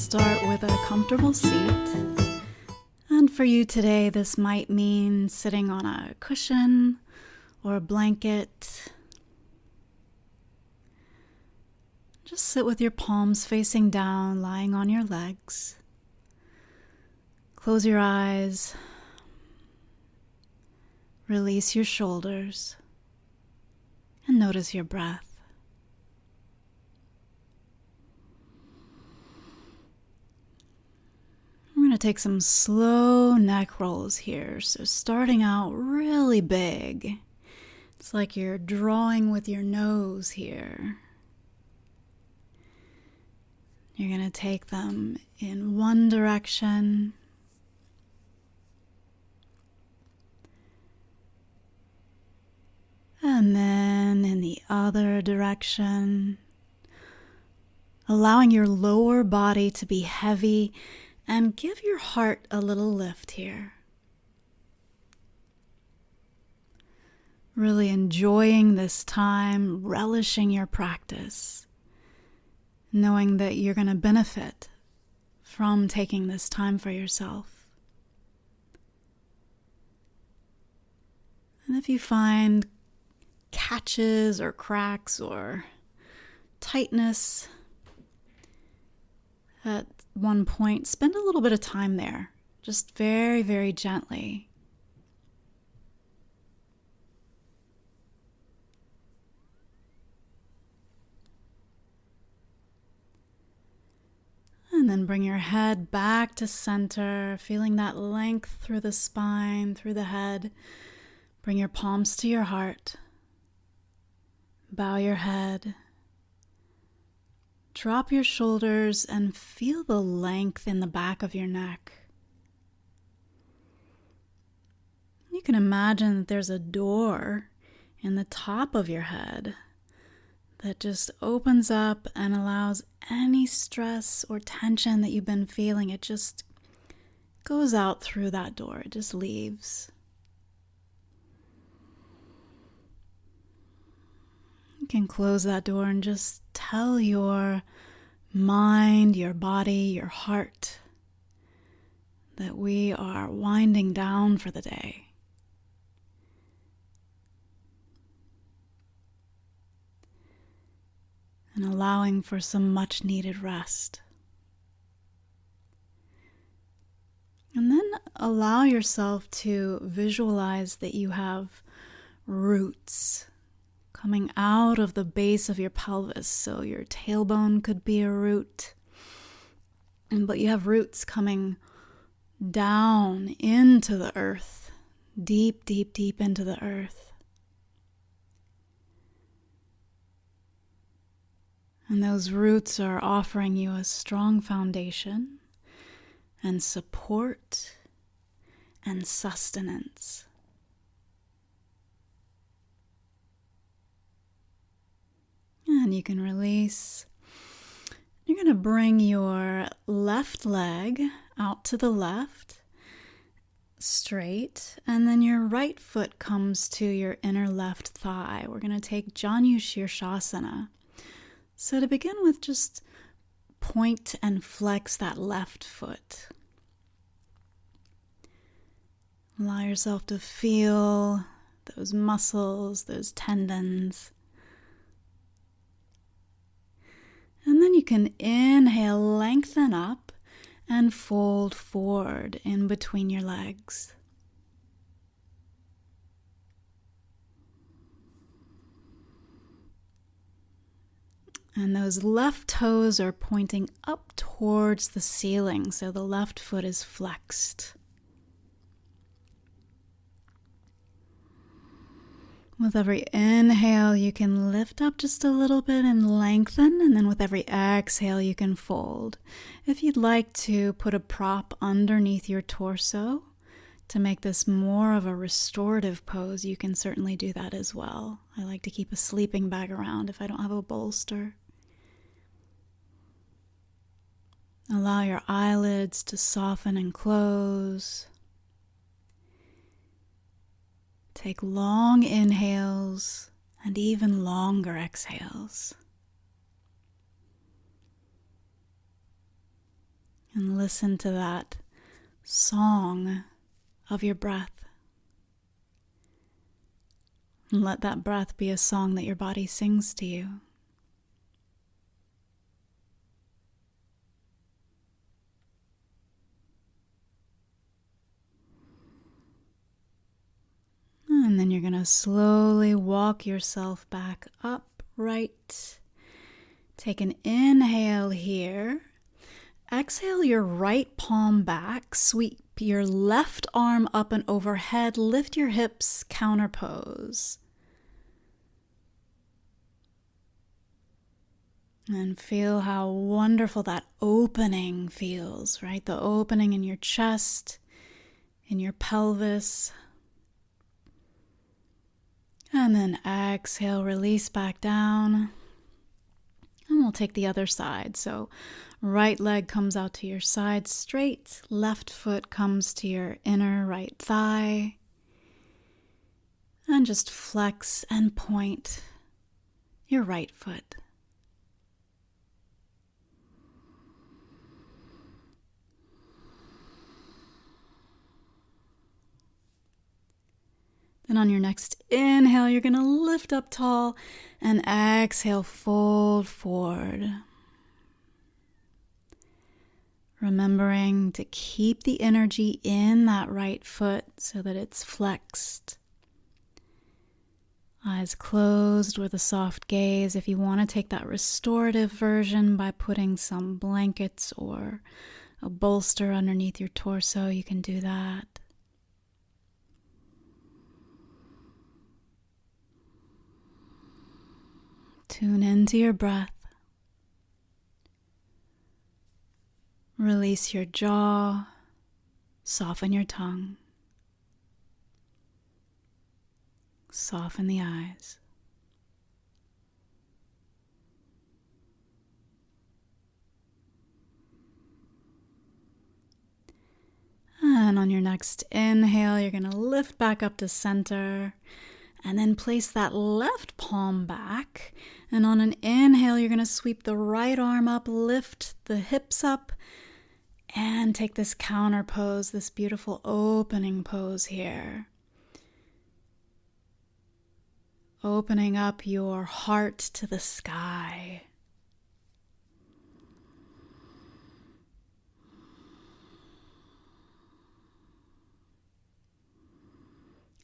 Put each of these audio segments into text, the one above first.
start with a comfortable seat. And for you today, this might mean sitting on a cushion or a blanket. Just sit with your palms facing down, lying on your legs. Close your eyes. Release your shoulders. And notice your breath. We're going to take some slow neck rolls here. So starting out really big. It's like you're drawing with your nose here. You're going to take them in one direction. And then in the other direction. Allowing your lower body to be heavy and give your heart a little lift here. Really enjoying this time, relishing your practice, knowing that you're going to benefit from taking this time for yourself. And if you find catches or cracks or tightness at one point, spend a little bit of time there, just very, very gently. And then bring your head back to center, feeling that length through the spine, through the head. Bring your palms to your heart. Bow your head. Drop your shoulders and feel the length in the back of your neck. You can imagine that there's a door in the top of your head that just opens up and allows any stress or tension that you've been feeling, it just goes out through that door. It just leaves. You can close that door and just tell your mind, your body, your heart that we are winding down for the day. And allowing for some much needed rest. And then allow yourself to visualize that you have roots coming out of the base of your pelvis. So your tailbone could be a root, but you have roots coming down into the earth, deep, deep, deep into the earth. And those roots are offering you a strong foundation and support and sustenance. And you can release. You're going to bring your left leg out to the left, straight, and then your right foot comes to your inner left thigh. We're going to take Janu Shirshasana. So to begin with, just point and flex that left foot. Allow yourself to feel those muscles, those tendons. And then you can inhale, lengthen up, and fold forward in between your legs. And those left toes are pointing up towards the ceiling, so the left foot is flexed. With every inhale, you can lift up just a little bit and lengthen, and then with every exhale, you can fold. If you'd like to put a prop underneath your torso to make this more of a restorative pose, you can certainly do that as well. I like to keep a sleeping bag around if I don't have a bolster. Allow your eyelids to soften and close. Take long inhales and even longer exhales. and listen to that song of your breath. And let that breath be a song that your body sings to you. And then you're going to slowly walk yourself back upright. Take an inhale here. Exhale your right palm back. Sweep your left arm up and overhead. Lift your hips, counter pose. And feel how wonderful that opening feels, right? The opening in your chest, in your pelvis. And then exhale, release back down. And we'll take the other side. So right leg comes out to your side straight. Left foot comes to your inner right thigh. And just flex and point your right foot. Then on your next inhale, you're going to lift up tall and exhale, fold forward. Remembering to keep the energy in that right foot so that it's flexed. Eyes closed with a soft gaze. If you want to take that restorative version by putting some blankets or a bolster underneath your torso, you can do that. Tune into your breath. Release your jaw. Soften your tongue. Soften the eyes. And on your next inhale, you're going to lift back up to center. And then place that left palm back. And on an inhale, you're going to sweep the right arm up, lift the hips up, and take this counter pose, this beautiful opening pose here. Opening up your heart to the sky.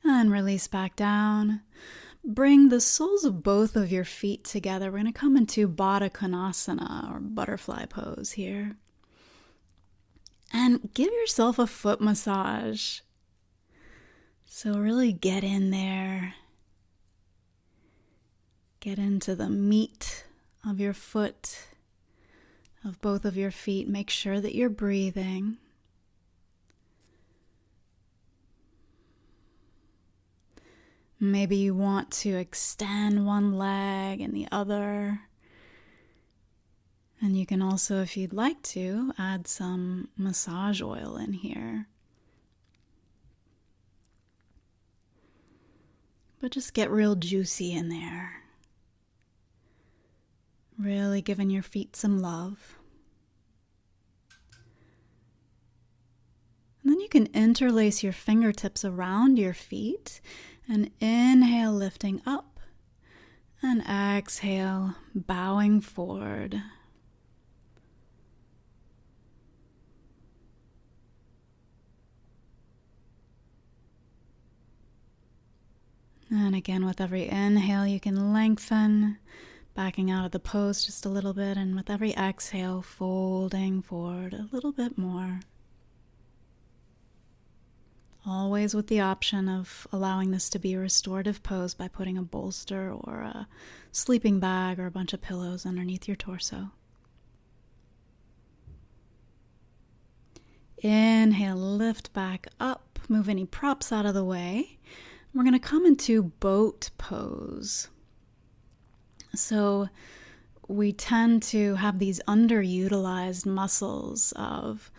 And release back down. Bring the soles of both of your feet together. We're going to come into Baddha Konasana, or butterfly pose here. And give yourself a foot massage. So really get in there. Get into the meat of your foot, of both of your feet. Make sure that you're breathing. Maybe you want to extend one leg and the other. And you can also, if you'd like to, add some massage oil in here. But just get real juicy in there. Really giving your feet some love. And then you can interlace your fingertips around your feet and inhale, lifting up, and exhale, bowing forward. And again, with every inhale, you can lengthen, backing out of the pose just a little bit, and with every exhale, folding forward a little bit more. Always with the option of allowing this to be a restorative pose by putting a bolster or a sleeping bag or a bunch of pillows underneath your torso. Inhale, lift back up, move any props out of the way. We're going to come into boat pose. So we tend to have these underutilized muscles of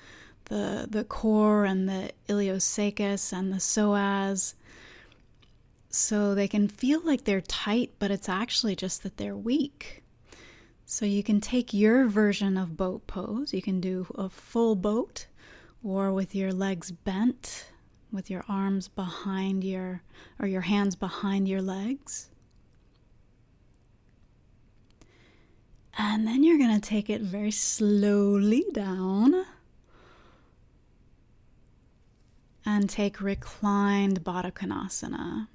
the core and the iliopsoas and the psoas. So they can feel like they're tight, but it's actually just that they're weak. So So you can take your version of boat pose. You can do a full boat or with your legs bent, with your arms behind your hands behind your legs. And then you're going to take it very slowly down and take reclined Baddha Konasana.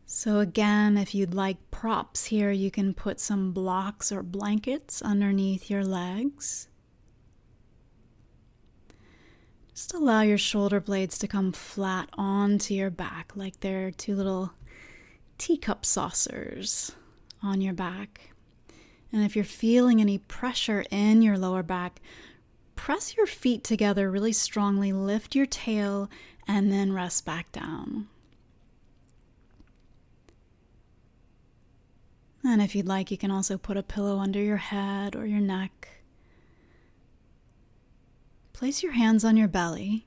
So again, if you'd like props here, you can put some blocks or blankets underneath your legs. Just allow your shoulder blades to come flat onto your back like they're two little teacup saucers on your back. And if you're feeling any pressure in your lower back, press your feet together really strongly, lift your tail, and then rest back down. And if you'd like, you can also put a pillow under your head or your neck. Place your hands on your belly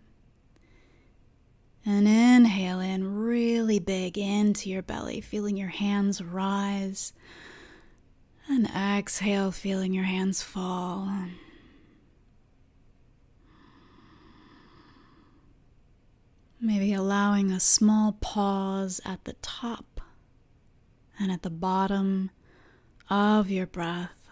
and inhale in really big into your belly, feeling your hands rise. And exhale, feeling your hands fall. Maybe allowing a small pause at the top and at the bottom of your breath.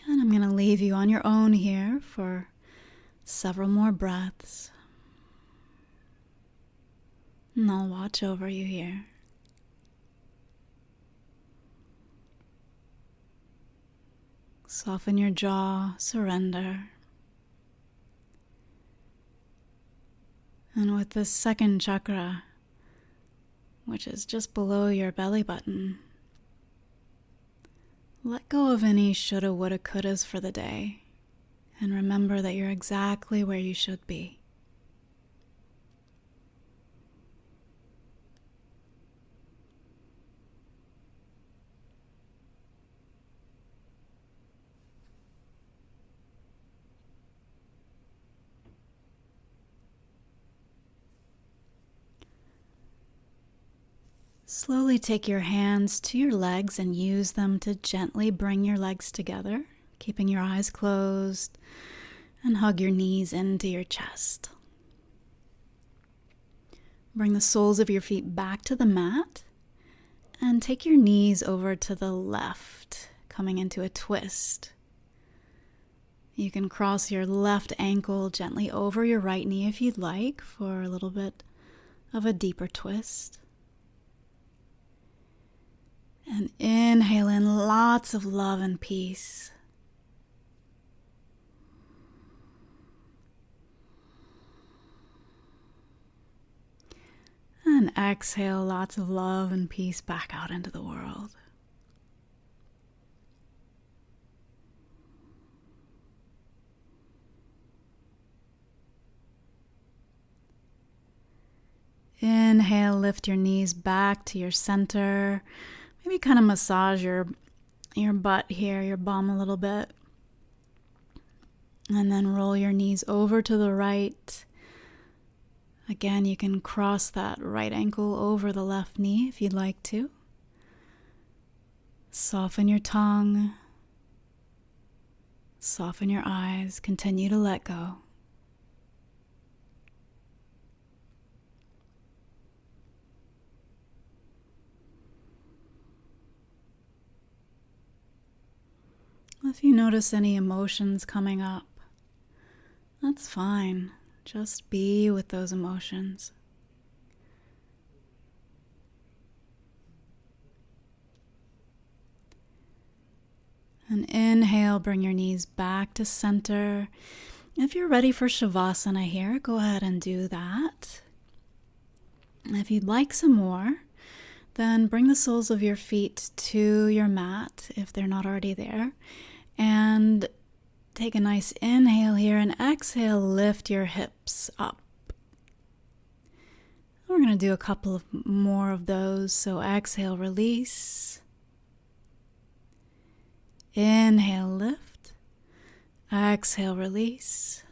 And I'm going to leave you on your own here for several more breaths. And I'll watch over you here. Soften your jaw, surrender. And with the second chakra, which is just below your belly button, let go of any shoulda, woulda, couldas for the day. And remember that you're exactly where you should be. Slowly take your hands to your legs and use them to gently bring your legs together, keeping your eyes closed, and hug your knees into your chest. Bring the soles of your feet back to the mat and take your knees over to the left, coming into a twist. You can cross your left ankle gently over your right knee if you'd like for a little bit of a deeper twist. And inhale in lots of love and peace. And exhale lots of love and peace back out into the world. Inhale, lift your knees back to your center. Maybe kind of massage your butt here, your bum a little bit. And then roll your knees over to the right. Again, you can cross that right ankle over the left knee if you'd like to. Soften your tongue. Soften your eyes. Continue to let go. If you notice any emotions coming up, that's fine. Just be with those emotions. And inhale, bring your knees back to center. If you're ready for Shavasana here, go ahead and do that. And if you'd like some more, then bring the soles of your feet to your mat if they're not already there. And take a nice inhale here and exhale, lift your hips up. We're going to do a couple of more of those. So exhale, release. Inhale, lift. Exhale, release.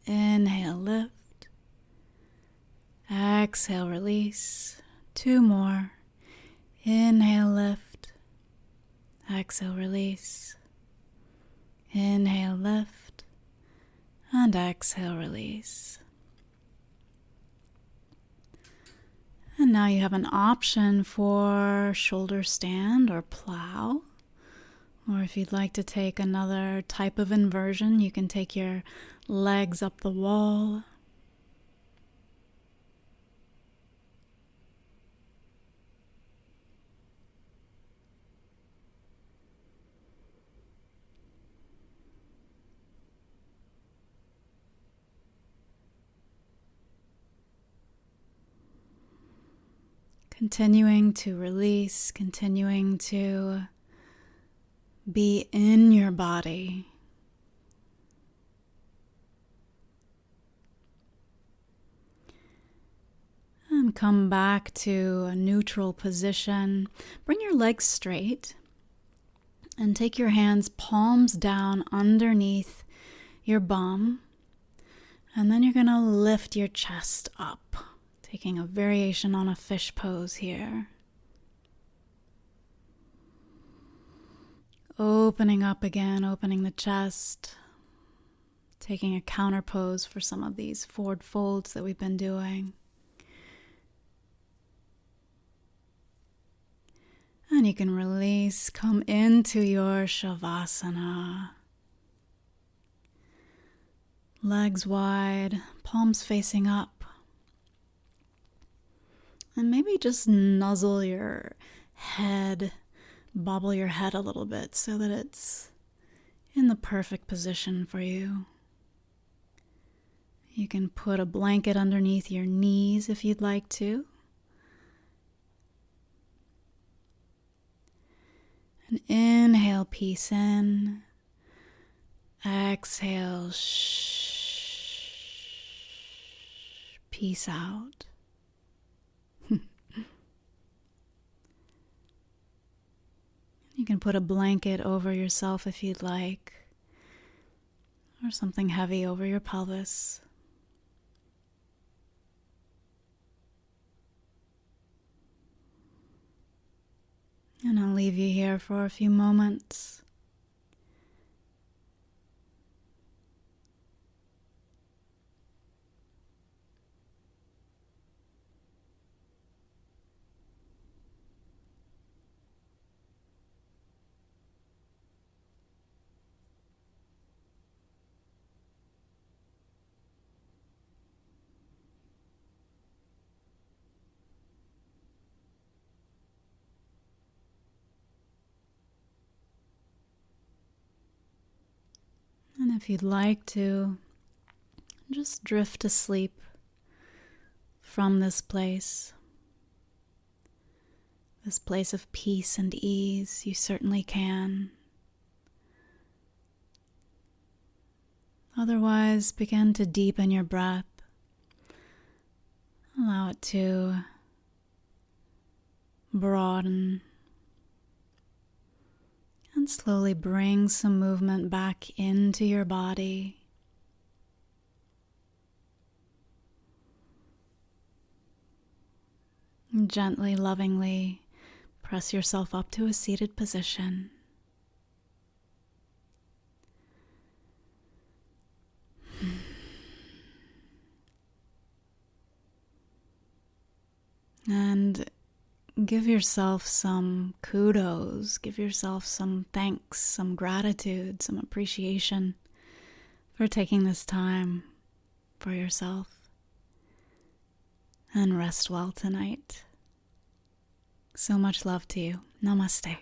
Inhale, lift. Exhale, release. 2 more. Inhale, lift. Exhale, release. Inhale, lift. And exhale, release. And now you have an option for shoulder stand or plow. Or if you'd like to take another type of inversion, you can take your legs up the wall. Continuing to release, continuing to be in your body. And come back to a neutral position. Bring your legs straight and take your hands palms down underneath your bum. And then you're going to lift your chest up, taking a variation on a fish pose here. Opening up again, opening the chest, taking a counter pose for some of these forward folds that we've been doing. And you can release, come into your Shavasana. Legs wide, palms facing up. And maybe just nuzzle your head, bobble your head a little bit so that it's in the perfect position for you. You can put a blanket underneath your knees if you'd like to. And inhale, peace in. Exhale, peace out. You can put a blanket over yourself if you'd like, or something heavy over your pelvis. And I'll leave you here for a few moments. And if you'd like to, just drift to sleep from this place of peace and ease. You certainly can. Otherwise, begin to deepen your breath. Allow it to broaden. And slowly bring some movement back into your body. And gently, lovingly press yourself up to a seated position. And give yourself some kudos, give yourself some thanks, some gratitude, some appreciation for taking this time for yourself. And rest well tonight. So much love to you. Namaste.